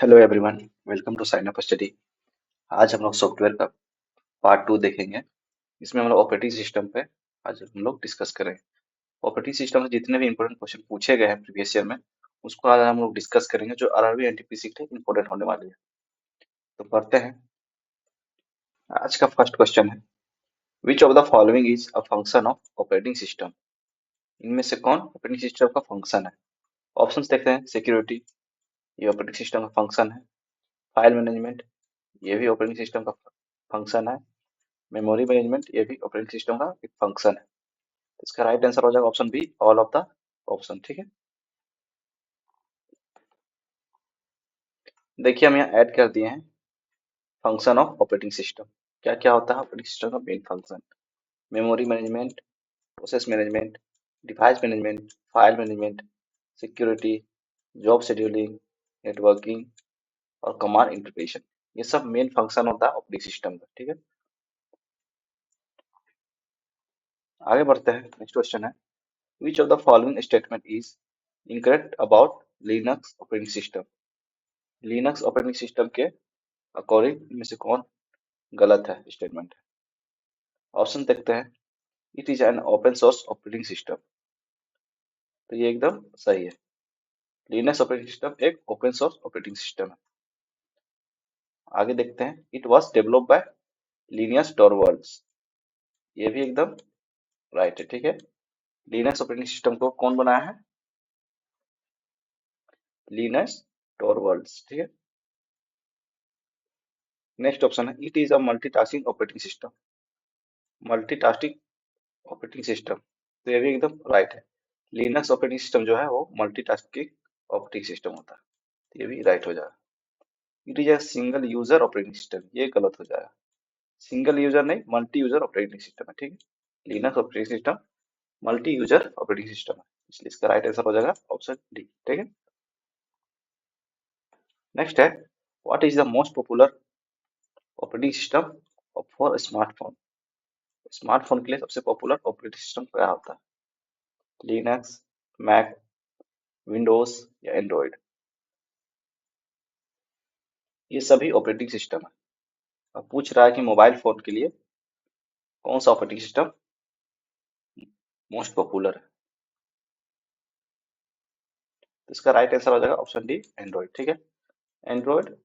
Hello everyone, welcome to sign up study. आज हम लोग सॉफ्टवेयर का पार्ट 2 देखेंगे। इसमें हम लोग ऑपरेटिंग सिस्टम पे आज हम लोग डिस्कस करेंगे। ऑपरेटिंग सिस्टम से जितने भी इंपॉर्टेंट क्वेश्चन पूछे गए हैं प्रीवियस ईयर में, उसको आज हम लोग डिस्कस करेंगे जो आरआरबी एनटीपीसी के लिए इंपॉर्टेंट होने वाली है। तो पढ़ते हैं। आज का फर्स्ट क्वेश्चन है, which of the following is a function of operating system. इनमें से कौन ऑपरेटिंग सिस्टम का फंक्शन है? ऑप्शंस देखते हैं। सिक्योरिटी, ये ऑपरेटिंग सिस्टम का फंक्शन है। फाइल मैनेजमेंट, ये भी ऑपरेटिंग सिस्टम का फंक्शन है। मेमोरी मैनेजमेंट, ये भी ऑपरेटिंग सिस्टम का एक फंक्शन है। तो इसका राइट आंसर हो जाएगा option B, all of the option. ठीक है, देखिए हम यहाँ ऐड कर दिए हैं फंक्शन ऑफ ऑपरेटिंग सिस्टम। क्या क्या होता है ऑपरेटिंग सिस्टम का main function? Memory management, process management, device management, file management, security, job scheduling, networking और कमांड इंटरप्रिटेशन। ये सब मेन फंक्शन होता है ऑपरेटिंग सिस्टम का। ठीक है, आगे बढ़ते हैं। नेक्स्ट क्वेश्चन है, which of the following statement is incorrect about Linux operating system. Linux operating system के अकॉर्डिंग इनमें से कौन गलत है स्टेटमेंट? ऑप्शन देखते हैं। It is an open source operating system, तो ये एकदम सही है। लिनक्स ऑपरेटिंग सिस्टम एक ओपन सोर्स ऑपरेटिंग सिस्टम है। आगे देखते हैं। It was developed by Linux Torvalds, ये भी एकदम राइट है। ठीक है, लिनक्स ऑपरेटिंग सिस्टम को कौन बनाया है? लिनक्स टॉरवल्ड्स। ठीक है, नेक्स्ट ऑप्शन है, it is a multitasking operating system. Multitasking operating system, तो ये भी एकदम राइट है। लिनक्स ऑपरेटिंग सिस्टम जो है वो मल्टीटास्किंग ऑपरेटिंग सिस्टम होता है, तो ये भी राइट हो जाएगा। It is a single user operating system, ये गलत हो जाएगा। सिंगल यूजर नहीं, मल्टी यूजर ऑपरेटिंग सिस्टम है। ठीक है, Linux operating system multi user operating system है, इसलिए इसका राइट आंसर हो जाएगा ऑप्शन डी। ठीक है, नेक्स्ट है, what is the most popular operating system for smartphone. Smartphone के लिए सबसे पॉपुलर ऑपरेटिंग सिस्टम क्या होता है? लिनक्स, मैक, विंडोज या एंड्रॉइड? ये सभी ऑपरेटिंग सिस्टम है। अब पूछ रहा है कि मोबाइल फोन के लिए कौन सा ऑपरेटिंग सिस्टम मोस्ट पॉपुलर है, तो इसका राइट आंसर हो जाएगा ऑप्शन डी, एंड्रॉइड। ठीक है, एंड्रॉइड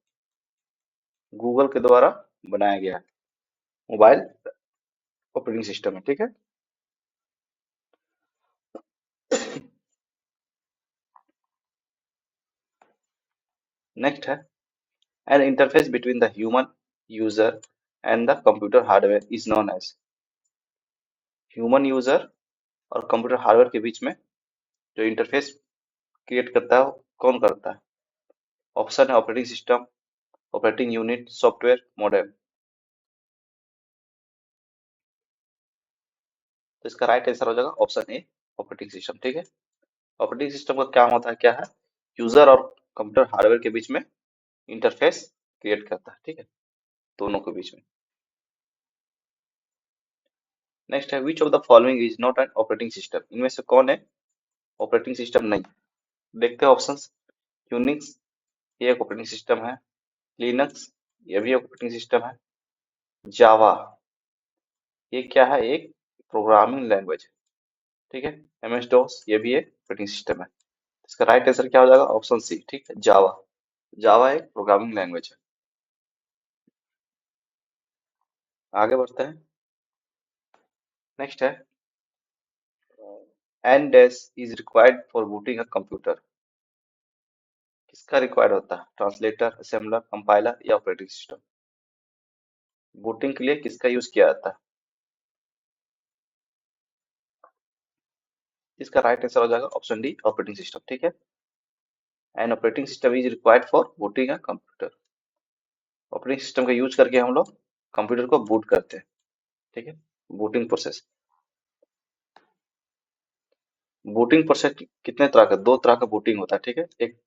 गूगल के द्वारा बनाया गया है मोबाइल ऑपरेटिंग सिस्टम है। ठीक है, नेक्स्ट है, an interface between the human user and the computer hardware is known as. Human user और कंप्यूटर हार्डवेयर के बीच में जो इंटरफेस क्रिएट करता है वो कौन करता है? ऑप्शन है operating system, operating unit, software, modem. तो इसका राइट आंसर हो जाएगा ऑप्शन ए, ऑपरेटिंग सिस्टम। ठीक है, ऑपरेटिंग सिस्टम का क्या होता है, क्या है? यूजर और कंप्यूटर हार्डवेयर के बीच में इंटरफेस क्रिएट करता है। ठीक है, दोनों के बीच में। नेक्स्ट है, which of the following is not an operating system. इनमें से कौन है ऑपरेटिंग सिस्टम नहीं? देखते हैं ऑप्शंस। यूनिक्स, ये एक ऑपरेटिंग सिस्टम है। लिनक्स, ये भी ऑपरेटिंग सिस्टम है। जावा, ये क्या है? एक प्रोग्रामिंग लैंग्वेज है। ठीक है, एमएस डॉस, ये भी एक ऑपरेटिंग सिस्टम है। इसका राइट आंसर क्या हो जाएगा? Option C. ठीक है, जावा। जावा एक प्रोग्रामिंग लैंग्वेज है। आगे बढ़ते हैं। नेक्स्ट है, an dash is required for booting a computer. किसका रिक्वायर्ड होता है? ट्रांसलेटर, असेंबलर, कंपाइलर या ऑपरेटिंग सिस्टम? बूटिंग के लिए किसका यूज किया जाता है? इसका राइट आंसर हो जाएगा ऑप्शन डी, ऑपरेटिंग सिस्टम। ठीक है, an operating system is required for booting a computer. Operating system का यूज करके हम लोग कंप्यूटर को बूट करते हैं। ठीक है, बूटिंग प्रोसेस। बूटिंग प्रोसेस कितने तरह का? दो तरह का बूटिंग होता है। ठीक है, एक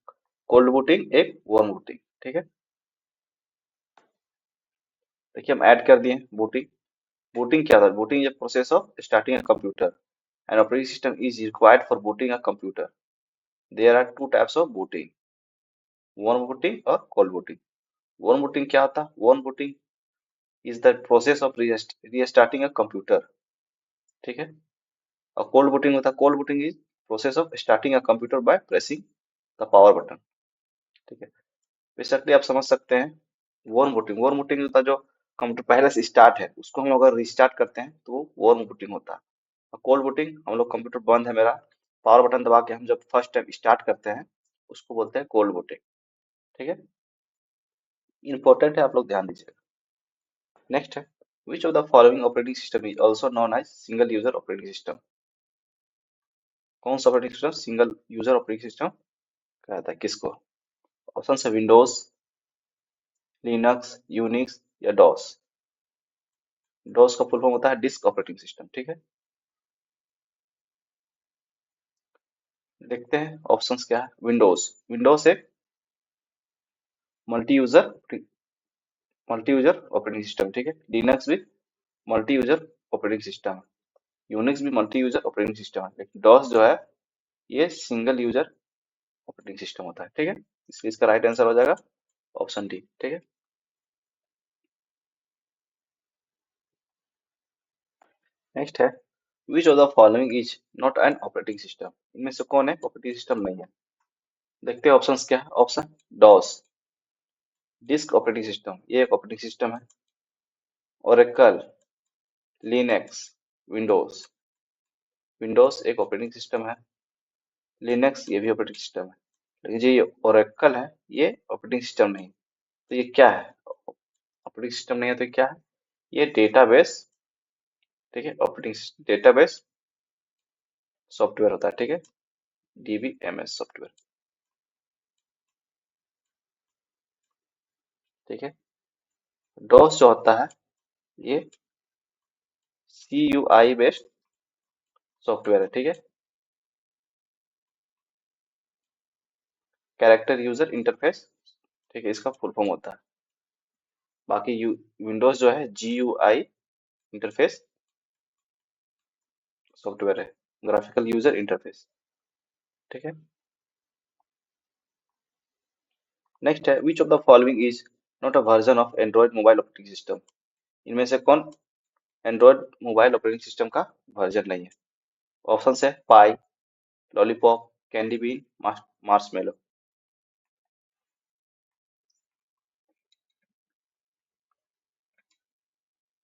कोल्ड बूटिंग, एक वार्म बूटिंग। ठीक है, देखिए हम ऐड कर दिए बूटिंग। बूटिंग क्या था? Booting is process of starting a computer and operating system is required for booting a computer. There are two types of booting, warm booting और कोल्ड बूटिंग। वार्म बूटिंग क्या होता है? Warm booting is the process of restarting a computer, ठीक है। और cold booting होता है, cold booting is process of starting a computer by pressing the power button, ठीक है। बेसिकली आप समझ सकते हैं, वार्म बूटिंग होता है जो कंप्यूटर पहले से स्टार्ट है उसको हम अगर रिस्टार्ट करते हैं तो वो वार्म बूटिंग होता है। और कोल्ड बूटिंग, हम लोग कंप्यूटर बंद है मेरा, पावर बटन दबा के हम जब फर्स्ट टाइम स्टार्ट करते हैं उसको बोलते हैं कोल्ड बूटिंग, ठीक है। इंपॉर्टेंट है, आप लोग ध्यान दीजिएगा। नेक्स्ट है, which of the following operating system is also known as single user operating system? कौन सा operating system single user operating system कहता है किसको? ऑप्शन है विंडोज, लिनक्स, यूनिक्स या डॉस। डॉस का फुल फॉर्म होता है डिस्क ऑपरेटिंग सिस्टम, ठीक है। देखते हैं ऑप्शंस क्या है। विंडोज, विंडोज एक मल्टी यूजर ऑपरेटिंग सिस्टम, ठीक है। लिनक्स भी मल्टी यूजर ऑपरेटिंग सिस्टम है। यूनिक्स भी मल्टी यूजर ऑपरेटिंग सिस्टम है, लेकिन डॉस जो है ये सिंगल यूजर ऑपरेटिंग सिस्टम होता है, ठीक है। इसलिए इसका राइट आंसर हो जाएगा ऑप्शन डी, ठीक है। नेक्स्ट है, which of the following is not an operating system? इनमें से कौन है ऑपरेटिंग सिस्टम नहीं है? देखते हैं ऑप्शंस क्या है। Option DOS disk operating system, ये एक ऑपरेटिंग सिस्टम है। ओरेकल, लिनक्स, विंडोज, विंडोज एक ऑपरेटिंग सिस्टम है। लिनक्स ये भी ऑपरेटिंग सिस्टम है, लेकिन जो ये ओरेकल है ये ऑपरेटिंग सिस्टम नहीं। तो ये क्या है? ऑपरेटिंग सिस्टम नहीं है तो ये क्या है? ये डेटाबेस, ठीक है। ऑपरेटिंग डेटाबेस सॉफ्टवेयर होता है, ठीक है। डीबीएमएस सॉफ्टवेयर, ठीक है। डॉस जो होता है ये सी यू आई बेस्ड सॉफ्टवेयर है, ठीक है। कैरेक्टर यूजर इंटरफेस, ठीक है, इसका फुल फॉर्म होता है। बाकी विंडोज जो है जी यू आई इंटरफेस सॉफ्टवेयर है, ग्राफिकल यूजर इंटरफेस, ठीक है। नेक्स्ट है, which of the following is not a version of Android mobile operating system? इनमें से कौन एंड्रॉइड मोबाइल ऑपरेटिंग सिस्टम का वर्जन नहीं है? ऑप्शन है पाई, लॉलीपॉप, कैंडी बीन, मार्शमेलो।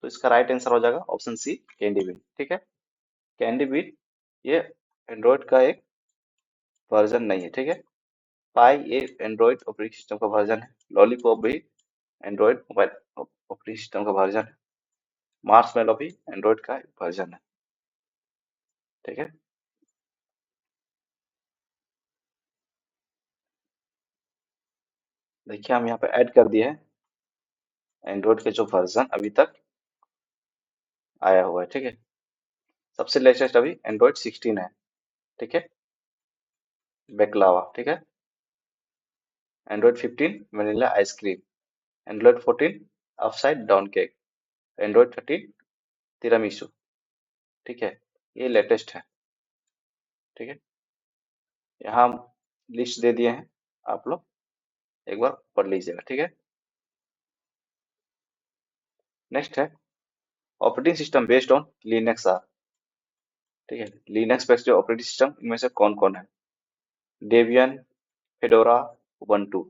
तो इसका राइट आंसर हो जाएगा ऑप्शन सी, कैंडी बीन, ठीक है। कैंडी बीन ये एंड्रॉइड का एक वर्जन नहीं है, ठीक है। पाई ये एंड्रॉइड ऑपरेटिंग सिस्टम का वर्जन है। लॉलीपॉप भी एंड्रॉइड मोबाइल ऑपरेटिंग सिस्टम का वर्जन है। मार्शमेलो भी एंड्रॉइड का वर्जन है, ठीक है। देखिए हम यहाँ पे ऐड कर दिए हैं एंड्रॉइड के जो वर्जन अभी तक आया हुआ है, ठीक है। सबसे लेटेस्ट अभी एंड्रॉइड 16 है, ठीक है, बेकलावा, ठीक है। Android 15 vanilla ice cream, Android 14 upside down cake, Android 13 tiramisu, ठीक है। ये लेटेस्ट है, ठीक है। यहाँ लिस्ट दे दिए हैं, आप लोग एक बार पढ़ लीजिएगा, ठीक है। नेक्स्ट है, operating system based on Linux are, ठीक है। लिनक्स बेस्ड ऑपरेटिंग सिस्टम इनमें से कौन कौन है? डेबियन, फेडोरा, उबंटू,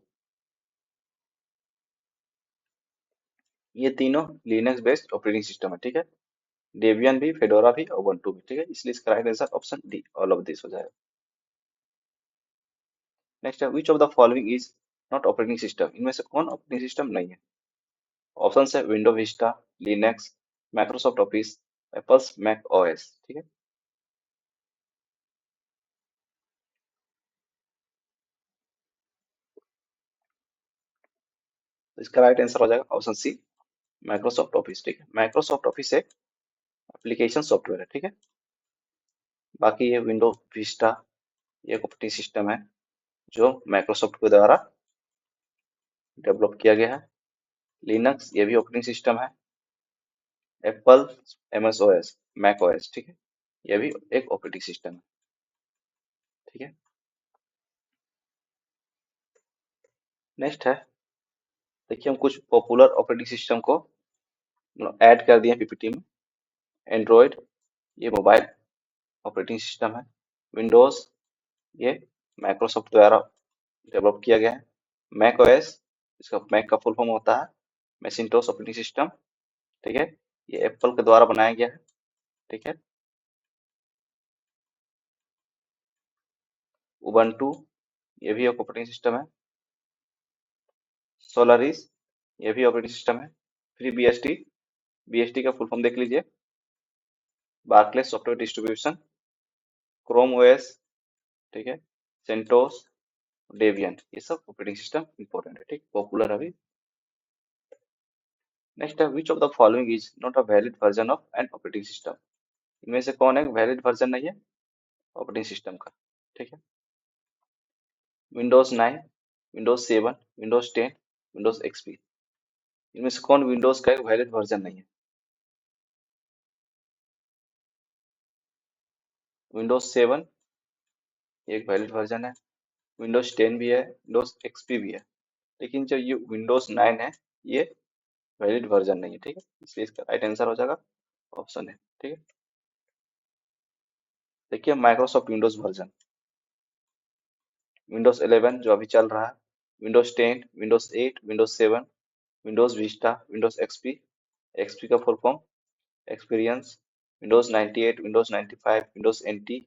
ये तीनों लिनक्स बेस्ड ऑपरेटिंग सिस्टम है, ठीक है। डेबियन भी, फेडोरा भी, उबंटू भी, ठीक है। इसलिए इसका right answer option D, all of this हो जाएगा। नेक्स्ट है, which of the following is not operating system? इनमें से कौन ऑपरेटिंग सिस्टम नहीं है? ऑप्शन है window Vista, Linux, Microsoft Office, Apple's Mac OS, ठीक है। तो इसका राइट आंसर हो जाएगा ऑप्शन सी, माइक्रोसॉफ्ट ऑफिस, ठीक है। माइक्रोसॉफ्ट ऑफिस एक एप्लीकेशन सॉफ्टवेयर है, ठीक है। बाकी ये विंडो विस्टा ये एक ऑपरेटिंग सिस्टम है जो माइक्रोसॉफ्ट के द्वारा डेवलप किया गया है। लिनक्स ये भी ऑपरेटिंग सिस्टम है। Apple MS OS, Mac OS, ठीक है, ये भी एक ऑपरेटिंग सिस्टम है, ठीक है। नेक्स्ट है, देखिए हम कुछ पॉपुलर ऑपरेटिंग सिस्टम को ऐड कर दिए पीपीटी में। एंड्रॉयड, ये मोबाइल ऑपरेटिंग सिस्टम है। विंडोज, ये माइक्रोसॉफ्ट द्वारा डेवलप किया गया है। मैक ओएस, इसका मैक का फुल फॉर्म होता है मैसिंटोस ऑपरेटिंग सिस्टम, ठीक है। ये एप्पल के द्वारा बनाया गया है, ठीक है। उबंटू, ये भी एक ऑपरेटिंग सिस्टम है। सोलारिस, ये भी ऑपरेटिंग सिस्टम है। फ्री बीएसटी, बीएसटी का फुल फॉर्म देख लीजिए, Berkeley software distribution. Chrome OS, ठीक है। सेंटोस, डेबियन, ये सब ऑपरेटिंग सिस्टम इंपॉर्टेंट है, ठीक, पॉपुलर अभी। नेक्स्ट है, which of the following is not a valid version of an operating system. इनमें से कौन एक वैलिड वर्जन नहीं है ऑपरेटिंग सिस्टम का, ठीक है। Windows 9, Windows 7, Windows 10, Windows XP, इनमें से कौन विंडोज का एक वैलिड वर्जन नहीं है। विंडोज 7 एक वैलिड वर्जन है। विंडोज 10 भी है, विंडोज एक्सपी भी है, लेकिन जो ये विंडोज 9 है, ये वैलिड वर्जन नहीं है, ठीक है। इसलिए इसका राइट आंसर हो जाएगा ऑप्शन है, ठीक है। देखिए माइक्रोसॉफ्ट विंडोज वर्जन, विंडोज 11 जो अभी चल रहा है, Windows 10, Windows 8, Windows 7, Windows Vista, Windows XP, XP का full form experience, Windows 98, Windows 95, Windows NT,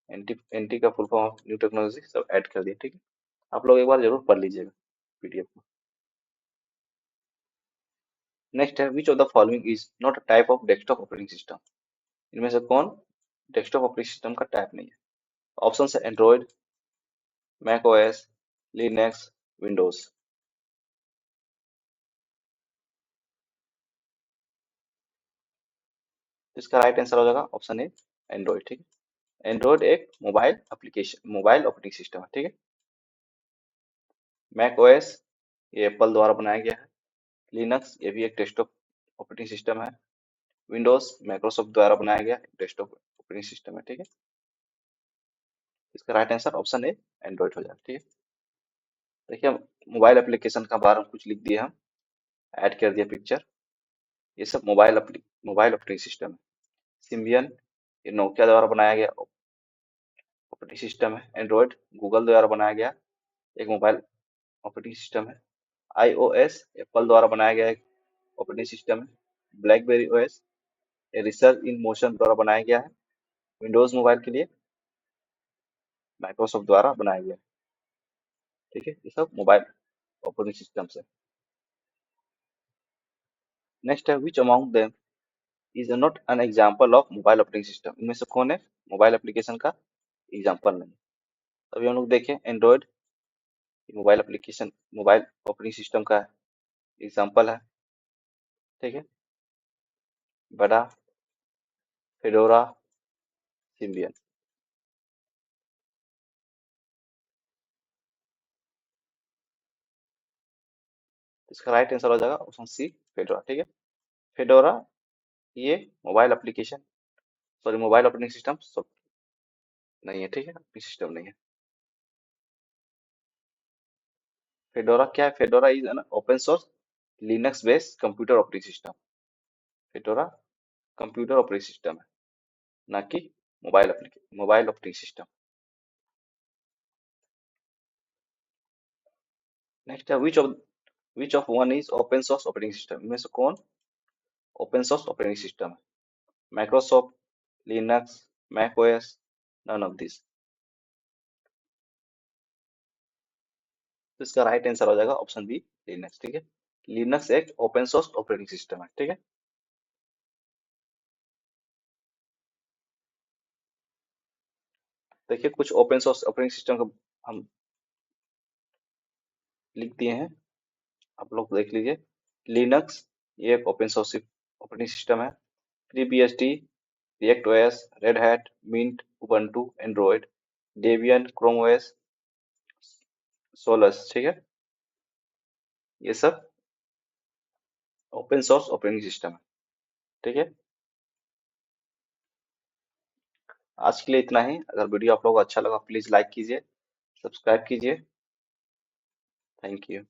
NT NT का फुल फॉर्म न्यू टेक्नोलॉजी, सब ऐड कर दिया, ठीक है। आप लोग एक बार जरूर पढ़ लीजिएगा पीडीएफ को। नेक्स्ट है, which of the following is not a type of desktop operating system. इनमें से कौन डेस्कटॉप ऑपरेटिंग सिस्टम का टाइप नहीं है। ऑप्शन है Android, Mac OS, Linux, Windows. इसका राइट आंसर हो जाएगा ऑप्शन ए, एंड्रॉयड, ठीक है। एंड्रॉयड एक mobile application, mobile operating system है, ठीक है। मैक ओएस, ये एप्पल द्वारा बनाया गया है। लिनक्स, ये भी एक डेस्कटॉप ऑपरेटिंग सिस्टम है। विंडोज माइक्रोसॉफ्ट द्वारा बनाया गया डेस्कटॉप ऑपरेटिंग सिस्टम है, ठीक है। इसका right answer option A, Android हो जाएगा, ठीक है। देखिए मोबाइल एप्लीकेशन का बारे में कुछ लिख दिया हम, ऐड कर दिया पिक्चर। ये सब मोबाइल ऑपरेटिंग सिस्टम है। सिम्बियन, ये नोकिया द्वारा बनाया गया ऑपरेटिंग सिस्टम है। एंड्रॉइड, गूगल द्वारा बनाया गया एक मोबाइल ऑपरेटिंग सिस्टम है। आईओएस, एप्पल द्वारा बनाया गया एक ऑपरेटिंग सिस्टम है। Blackberry OS, research in motion द्वारा बनाया गया है विंडोज मोबाइल के लिए, माइक्रोसॉफ्ट द्वारा बनाया गया है, ठीक है। ये सब मोबाइल ऑपरेटिंग सिस्टम है। नेक्स्ट है, which among them is not an example of mobile operating system. इनमें से कौन है मोबाइल एप्लीकेशन का एग्जाम्पल नहीं। अभी हम लोग देखें Android, mobile application, mobile operating system का एग्जाम्पल है, ठीक है। बड़ा, फेडोरा, सिम्बियन। इसका राइट आंसर हो जाएगा ऑप्शन सी, फेडोरा, ठीक है। फेडोरा, ये mobile application, sorry mobile operating system सब नहीं है, ठीक है, ऑपरेटिंग सिस्टम नहीं है। फेडोरा क्या है, Fedora is an open source Linux based computer operating system. Fedora computer operating system है, ना कि मोबाइल ऑपरेटिंग सिस्टम। नेक्स्ट है, which of one is open source operating system. इनमें से कौन ओपन सोर्स ऑपरेटिंग सिस्टम है। Microsoft, Linux, Mac OS, none of this. तो इसका राइट आंसर हो जाएगा ऑप्शन बी, लिनक्स, ठीक है। लिनक्स एक ओपन सोर्स ऑपरेटिंग सिस्टम है, ठीक है। देखिए कुछ ओपन सोर्स ऑपरेटिंग सिस्टम का हम लिख दिए हैं, आप लोग देख लीजिए। लिनक्स, ये एक ओपन सोर्स ऑपरेटिंग सिस्टम है। FreeBSD, React OS, Red Hat, Mint, Ubuntu, Android, Debian, Chrome OS, Solus, ठीक है। ये सब ओपन सोर्स ऑपरेटिंग सिस्टम है, ठीक है। आज के लिए इतना ही। अगर वीडियो आप लोगों को अच्छा लगा प्लीज लाइक कीजिए, सब्सक्राइब कीजिए। Thank you.